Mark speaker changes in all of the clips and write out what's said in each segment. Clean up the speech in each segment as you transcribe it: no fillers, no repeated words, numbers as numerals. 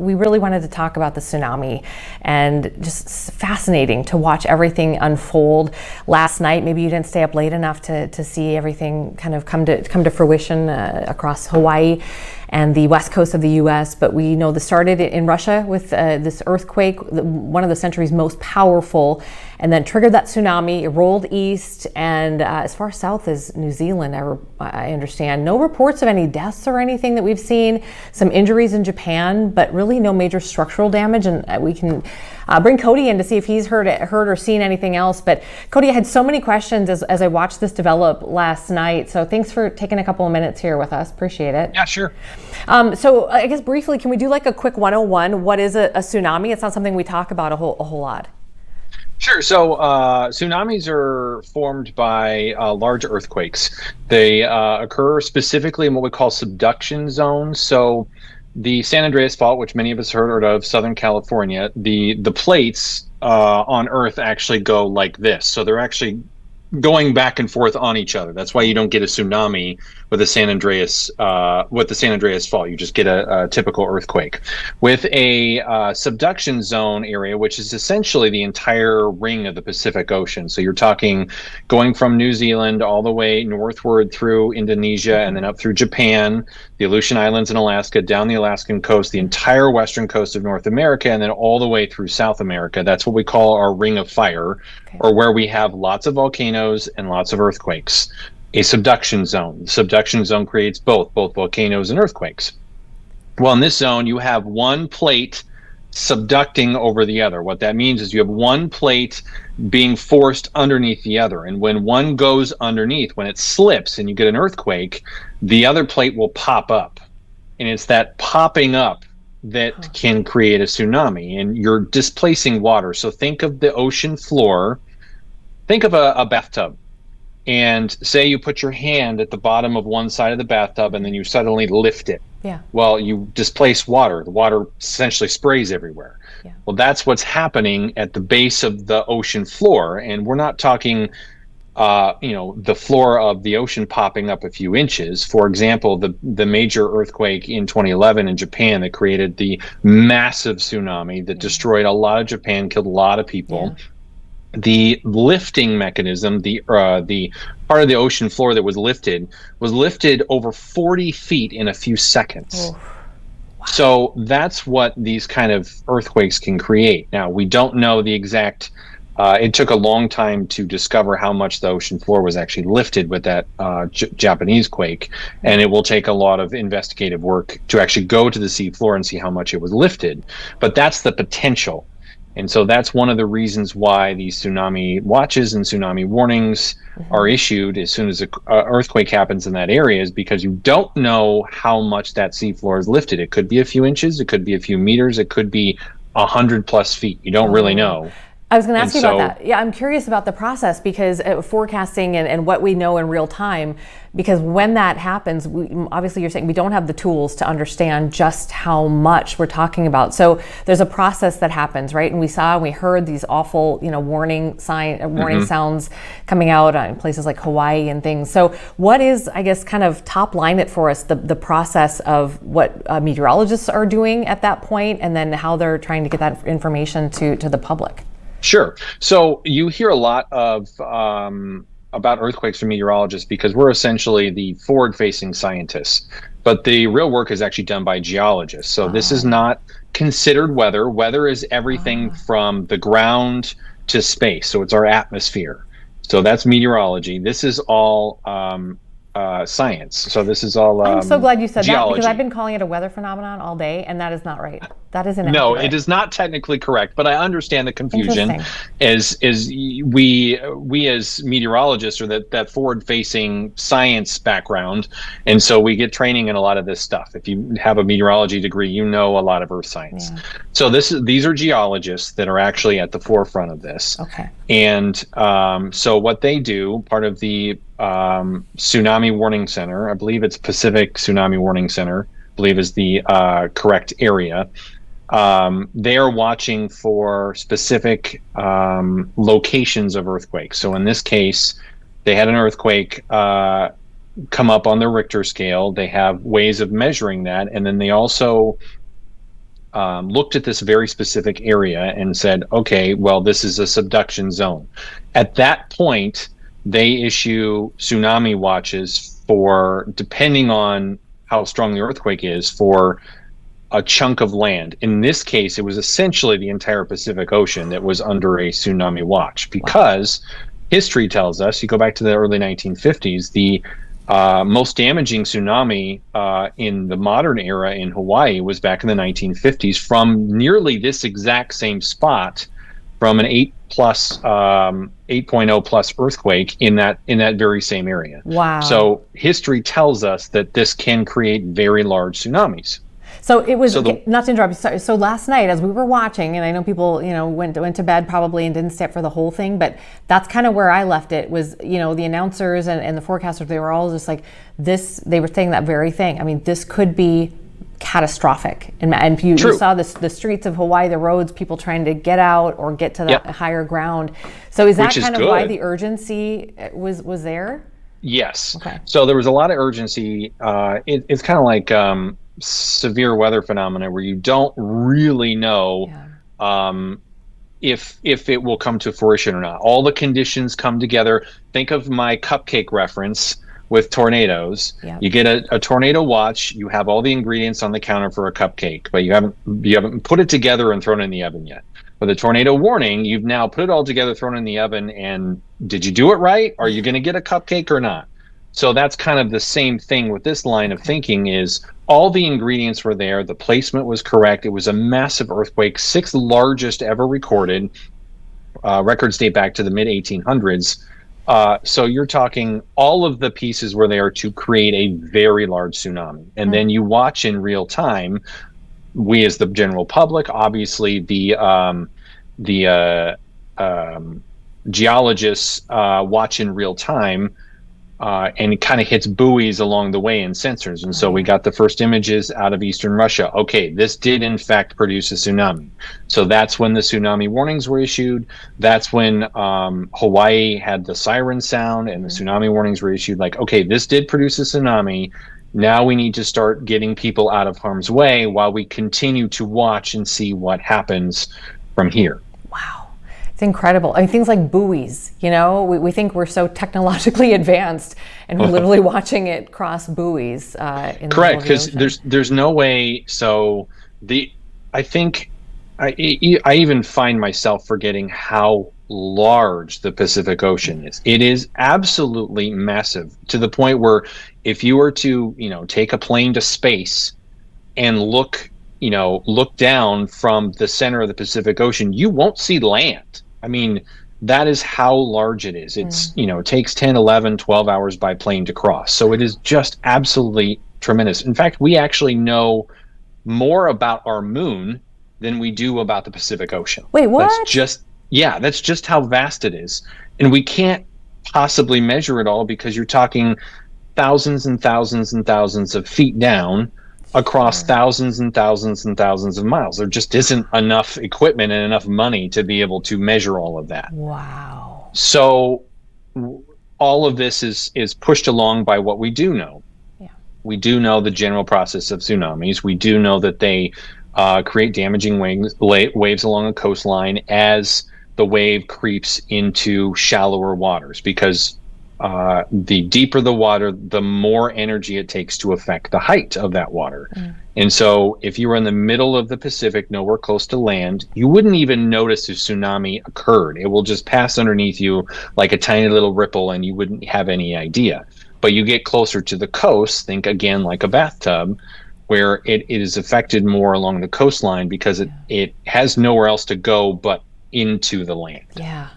Speaker 1: we really wanted to talk about the tsunami, and just fascinating to watch everything unfold last night. Maybe you didn't stay up late enough to see everything kind of come to fruition across Hawaii and the west coast of the U.S. But we know this started in Russia with this earthquake, one of the century's most powerful, and then triggered that tsunami. It rolled east and as far south as New Zealand, I understand. No reports of any deaths or anything that we've seen. Some injuries in Japan, but really no major structural damage. And we can bring Cody in to see if he's heard or seen anything else. But Cody, I had so many questions as I watched this develop last night. So thanks for taking a couple of minutes here with us. Appreciate it.
Speaker 2: Yeah, sure.
Speaker 1: So I guess briefly, can we do like a quick 101? What is a tsunami? It's not something we talk about a whole lot.
Speaker 2: Sure. So tsunamis are formed by large earthquakes. They occur specifically in what we call subduction zones. So the San Andreas Fault, which many of us heard of, Southern California, the plates on Earth actually go like this. So they're actually going back and forth on each other. That's why you don't get a tsunami with the San Andreas Fault. You just get a typical earthquake. With a subduction zone area, which is essentially the entire ring of the Pacific Ocean. So you're talking going from New Zealand all the way northward through Indonesia and then up through Japan, the Aleutian Islands in Alaska, down the Alaskan coast, the entire western coast of North America, and then all the way through South America. That's what we call our ring of fire, or where we have lots of volcanoes and lots of earthquakes. A subduction zone. The subduction zone creates both volcanoes and earthquakes. Well, in this zone, you have one plate subducting over the other. What that means is you have one plate being forced underneath the other. And when one goes underneath, when it slips and you get an earthquake, the other plate will pop up. And it's that popping up that can create a tsunami. And you're displacing water. So think of the ocean floor. Think of a bathtub. And say you put your hand at the bottom of one side of the bathtub and then you suddenly lift it.
Speaker 1: Yeah.
Speaker 2: Well, you displace water. The water essentially sprays everywhere. Yeah. Well, that's what's happening at the base of the ocean floor. And we're not talking, the floor of the ocean popping up a few inches. For example, the major earthquake in 2011 in Japan that created the massive tsunami that destroyed a lot of Japan, killed a lot of people. Yeah. The lifting mechanism, the part of the ocean floor that was lifted over 40 feet in a few seconds. Oh. Wow. So that's what these kind of earthquakes can create. Now, we don't know the exact, it took a long time to discover how much the ocean floor was actually lifted with that Japanese quake. And it will take a lot of investigative work to actually go to the sea floor and see how much it was lifted. But that's the potential. And so that's one of the reasons why these tsunami watches and tsunami warnings are issued as soon as an earthquake happens in that area, is because you don't know how much that seafloor is lifted. It could be a few inches, it could be a few meters, it could be 100+ feet. You don't really know.
Speaker 1: I was going to ask you about that. Yeah, I'm curious about the process, because forecasting and what we know in real time, because when that happens, obviously you're saying we don't have the tools to understand just how much we're talking about. So there's a process that happens, right? And we heard these awful, warning sounds coming out in places like Hawaii and things. So what is, I guess, kind of top line it for us, the process of what meteorologists are doing at that point, and then how they're trying to get that information to the public?
Speaker 2: Sure. So you hear a lot of about earthquakes from meteorologists because we're essentially the forward-facing scientists, but the real work is actually done by geologists. So this is not considered weather. Weather is everything from the ground to space. So it's our atmosphere. So that's meteorology. This is all science. So this is all
Speaker 1: I'm so glad you said
Speaker 2: geology.
Speaker 1: That, because I've been calling it a weather phenomenon all day, and that is not right. That is inaccurate.
Speaker 2: No, it is not technically correct, but I understand the confusion. As we as meteorologists are that forward-facing science background, and so we get training in a lot of this stuff. If you have a meteorology degree, you know a lot of earth science. Yeah. So these are geologists that are actually at the forefront of this.
Speaker 1: Okay.
Speaker 2: And so what they do, part of the Tsunami Warning Center, I believe it's Pacific Tsunami Warning Center, I believe is the correct area. They are watching for specific locations of earthquakes. So in this case, they had an earthquake come up on the Richter scale. They have ways of measuring that, and then they also looked at this very specific area and said, okay, well, this is a subduction zone. At that point, they issue tsunami watches for, depending on how strong the earthquake is, for a chunk of land. In this case, it was essentially the entire Pacific Ocean that was under a tsunami watch, because history tells us, you go back to the early 1950s, the most damaging tsunami in the modern era in Hawaii was back in the 1950s from nearly this exact same spot, from an 8.0 plus earthquake in that very same area.
Speaker 1: Wow.
Speaker 2: So history tells us that this can create very large tsunamis.
Speaker 1: So it was, not to interrupt, sorry, so last night as we were watching, and I know people, went to bed probably and didn't stay up for the whole thing, but that's kind of where I left it, was, the announcers and the forecasters, they were all just like, they were saying that very thing. I mean, this could be catastrophic. And you saw the streets of Hawaii, the roads, people trying to get out or get to the higher ground. So is that kind of why the urgency was there? Yes. Okay.
Speaker 2: So there was a lot of urgency. It's kind of like severe weather phenomena where you don't really know if it will come to fruition or not. All the conditions come together. Think of my cupcake reference with tornadoes. You get a tornado watch, you have all the ingredients on the counter for a cupcake, but you haven't put it together and thrown it in the oven yet. With a tornado warning, you've now put it all together, thrown it in the oven, and did you do it right? Are you going to get a cupcake or not? So that's kind of the same thing with this line of thinking, is all the ingredients were there. The placement was correct. It was a massive earthquake, 6th largest ever recorded. Records date back to the mid 1800s. So you're talking all of the pieces were there to create a very large tsunami. And then you watch in real time, we as the general public, obviously the geologists watch in real time, and it kind of hits buoys along the way in sensors. And so we got the first images out of eastern Russia. Okay, this did in fact produce a tsunami. So that's when the tsunami warnings were issued. That's when Hawaii had the siren sound and the tsunami warnings were issued. Like, okay, this did produce a tsunami. Now we need to start getting people out of harm's way while we continue to watch and see what happens from here.
Speaker 1: Wow. It's incredible. I mean, things like buoys, we think we're so technologically advanced, and we're literally watching it cross buoys.
Speaker 2: Correct, because there's no way. So I think I even find myself forgetting how large the Pacific Ocean is. It is absolutely massive, to the point where if you were to, take a plane to space and look down from the center of the Pacific Ocean, you won't see land. I mean, that is how large it is. It's, it takes 10, 11, 12 hours by plane to cross. So it is just absolutely tremendous. In fact, we actually know more about our moon than we do about the Pacific Ocean.
Speaker 1: Wait, what?
Speaker 2: That's just how vast it is. And we can't possibly measure it all, because you're talking thousands and thousands and thousands of feet down across thousands and thousands and thousands of miles. There just isn't enough equipment and enough money to be able to measure all of that.
Speaker 1: Wow.
Speaker 2: So all of this is pushed along by what we do know. Yeah. We do know the general process of tsunamis. We do know that they create damaging waves along a coastline as the wave creeps into shallower waters, because the deeper the water, the more energy it takes to affect the height of that water. And so if you were in the middle of the Pacific, nowhere close to land, you wouldn't even notice a tsunami occurred. It will just pass underneath you like a tiny little ripple, and you wouldn't have any idea. But you get closer to the coast, think again like a bathtub, where it is affected more along the coastline, because it has nowhere else to go but into the land.
Speaker 1: Yeah.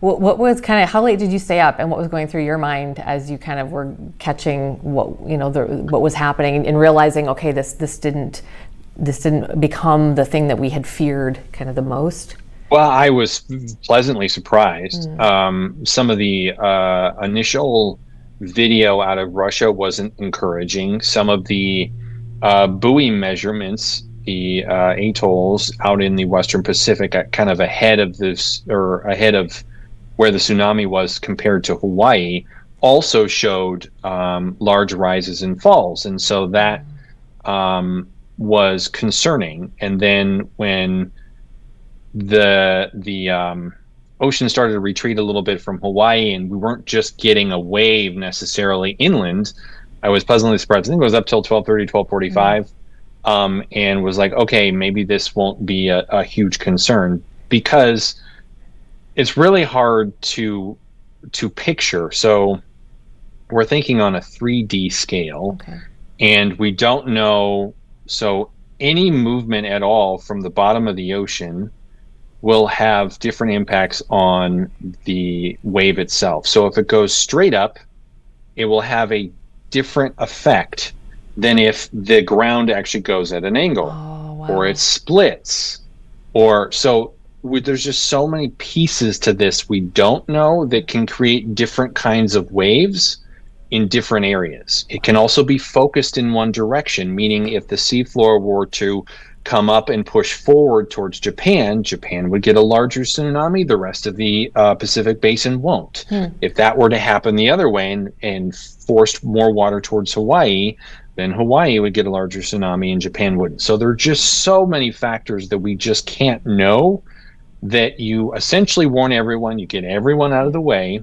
Speaker 1: What was how late did you stay up, and what was going through your mind as you kind of were catching what was happening and realizing, okay, this didn't become the thing that we had feared kind of the most?
Speaker 2: Well, I was pleasantly surprised. Some of the initial video out of Russia wasn't encouraging. Some of the buoy measurements, the atolls out in the Western Pacific, kind of ahead of where the tsunami was compared to Hawaii, also showed large rises and falls. And so that was concerning. And then when the ocean started to retreat a little bit from Hawaii, and we weren't just getting a wave necessarily inland, I was pleasantly surprised. I think it was up till 12:30, 12:45, and was like, okay, maybe this won't be a huge concern, because it's really hard to picture. So we're thinking on a 3D scale, and we don't know. So any movement at all from the bottom of the ocean will have different impacts on the wave itself. So if it goes straight up, it will have a different effect than if the ground actually goes at an angle, or it splits, or so. There's just so many pieces to this we don't know that can create different kinds of waves in different areas. It can also be focused in one direction, meaning if the seafloor were to come up and push forward towards Japan, Japan would get a larger tsunami. The rest of the Pacific Basin won't. If that were to happen the other way and forced more water towards Hawaii, then Hawaii would get a larger tsunami and Japan wouldn't. So there are just so many factors that we just can't know, that you essentially warn everyone, you get everyone out of the way.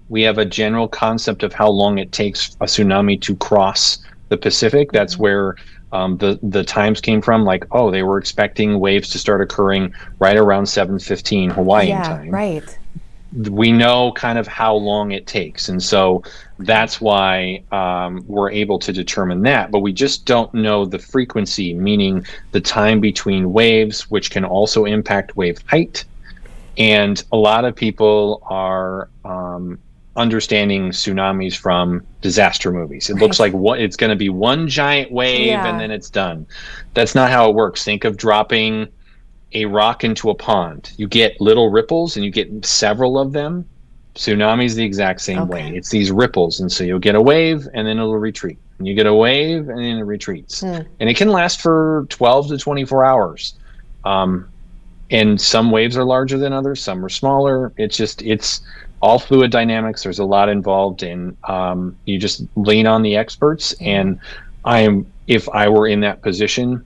Speaker 2: We have a general concept of how long it takes a tsunami to cross the Pacific. That's where the times came from. Like, oh, they were expecting waves to start occurring right around 7:15 Hawaiian time.
Speaker 1: Right.
Speaker 2: We know kind of how long it takes, and so that's why we're able to determine that. But we just don't know the frequency, meaning the time between waves, which can also impact wave height. And a lot of people are understanding tsunamis from disaster movies. It looks like it's going to be one giant wave and then it's done. That's not how it works. Think of dropping a rock into a pond. You get little ripples and you get several of them. Tsunami is the exact same way. It's these ripples, and so you'll get a wave and then it'll retreat. And you get a wave and then it retreats. And it can last for 12 to 24 hours. And some waves are larger than others, some are smaller. It's all fluid dynamics. There's a lot involved in you just lean on the experts. And if I were in that position,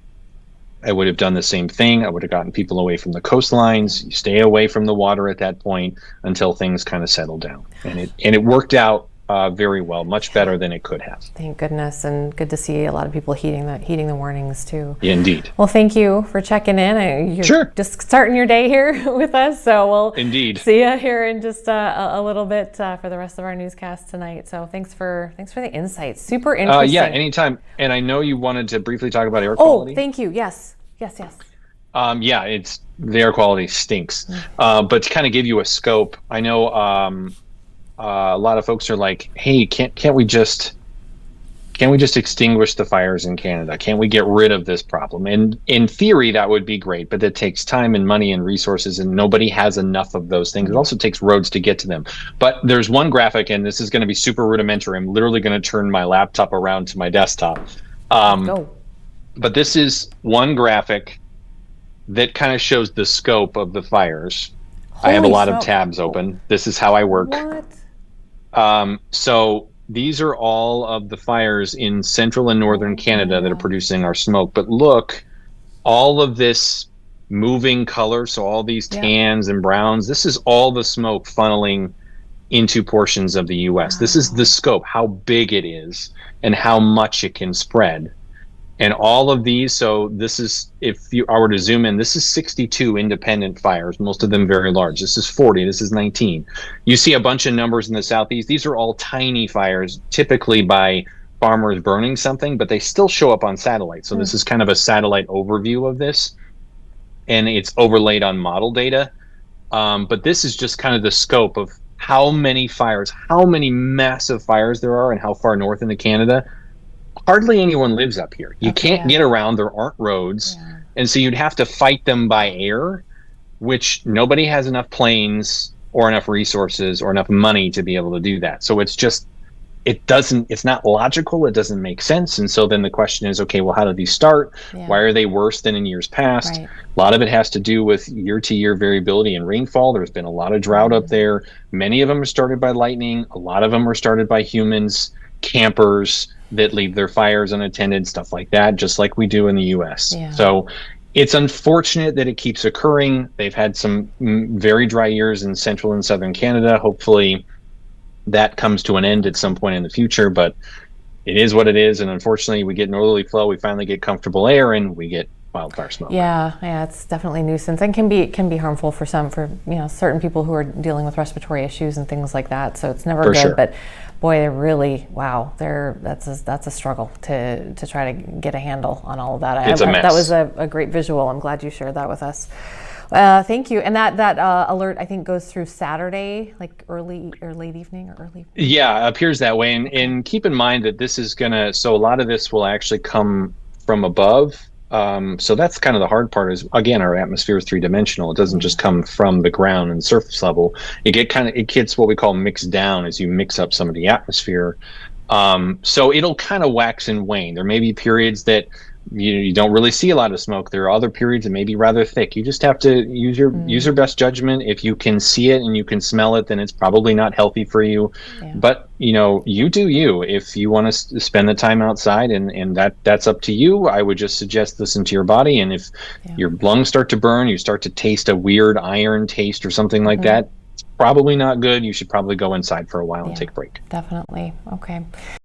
Speaker 2: I would have done the same thing. I would have gotten people away from the coastlines. You stay away from the water at that point until things kind of settle down. And it worked out very well, much better than it could have.
Speaker 1: Thank goodness, and good to see a lot of people heeding the warnings too.
Speaker 2: Yeah, indeed.
Speaker 1: Well, thank you for checking in. You're just starting your day here with us, so we'll see you here in just a little bit for the rest of our newscast tonight. So thanks for the insights. Super interesting.
Speaker 2: Yeah, anytime. And I know you wanted to briefly talk about air quality.
Speaker 1: Oh, thank you. Yes.
Speaker 2: Yeah, the air quality stinks. But to kind of give you a scope, I know a lot of folks are like, hey, can't we just extinguish the fires in Canada? Can't we get rid of this problem? And in theory, that would be great, but it takes time and money and resources, and nobody has enough of those things. It also takes roads to get to them. But there's one graphic, and this is going to be super rudimentary. I'm literally going to turn my laptop around to my desktop. But this is one graphic that kind of shows the scope of the fires. I have a lot of tabs open. This is how I work.
Speaker 1: What?
Speaker 2: So these are all of the fires in central and northern Canada that are producing our smoke. But look, all of this moving color, so all these tans and browns, this is all the smoke funneling into portions of the U.S. This is the scope, how big it is and how much it can spread. And all of these, so this is, if I were to zoom in, this is 62 independent fires, most of them very large. This is 40, this is 19. You see a bunch of numbers in the southeast. These are all tiny fires, typically by farmers burning something, but they still show up on satellite. So this is kind of a satellite overview of this, and it's overlaid on model data. But this is just kind of the scope of how many fires, how many massive fires there are, and how far north into Canada. Hardly anyone lives up here. You can't get around. There aren't roads. And so you'd have to fight them by air, which nobody has enough planes or enough resources or enough money to be able to do that. So it's just, it's not logical. It doesn't make sense. And so then the question is, okay, well, how did these start? Why are they worse than in years past? A lot of it has to do with year-to-year variability in rainfall. There's been a lot of drought up there. Many of them are started by lightning. A lot of them are started by humans. campers that leave their fires unattended, stuff like that, just like we do in the US.
Speaker 1: Yeah.
Speaker 2: So it's unfortunate that it keeps occurring. They've had some very dry years in central and southern Canada. Hopefully that comes to an end at some point in the future, but it is what it is. And unfortunately, we get northerly flow, we finally get comfortable air, and we get wildfire smoke.
Speaker 1: Yeah, it's definitely a nuisance, and can be harmful for certain people who are dealing with respiratory issues and things like that. So it's never good.
Speaker 2: Sure.
Speaker 1: But boy, that's a struggle to try to get a handle on all of that.
Speaker 2: It's a mess.
Speaker 1: That was a great visual. I'm glad you shared that with us. Thank you. And that alert, I think, goes through Saturday, like early or late evening or early.
Speaker 2: Yeah, it appears that way. And keep in mind that this is so a lot of this will actually come from above. So that's kind of the hard part is, again, our atmosphere is three-dimensional. It doesn't just come from the ground and surface level. It gets what we call mixed down as you mix up some of the atmosphere. So it'll kind of wax and wane. There may be periods that you don't really see a lot of smoke. There are other periods that may be rather thick. You just have to use your best judgment. If you can see it and you can smell it, then it's probably not healthy for you. Yeah. But you do you. If you want to spend the time outside, and that's up to you. I would just suggest listen to your body. And if your lungs start to burn, you start to taste a weird iron taste or something like that, it's probably not good. You should probably go inside for a while and take a break.
Speaker 1: Definitely. Okay.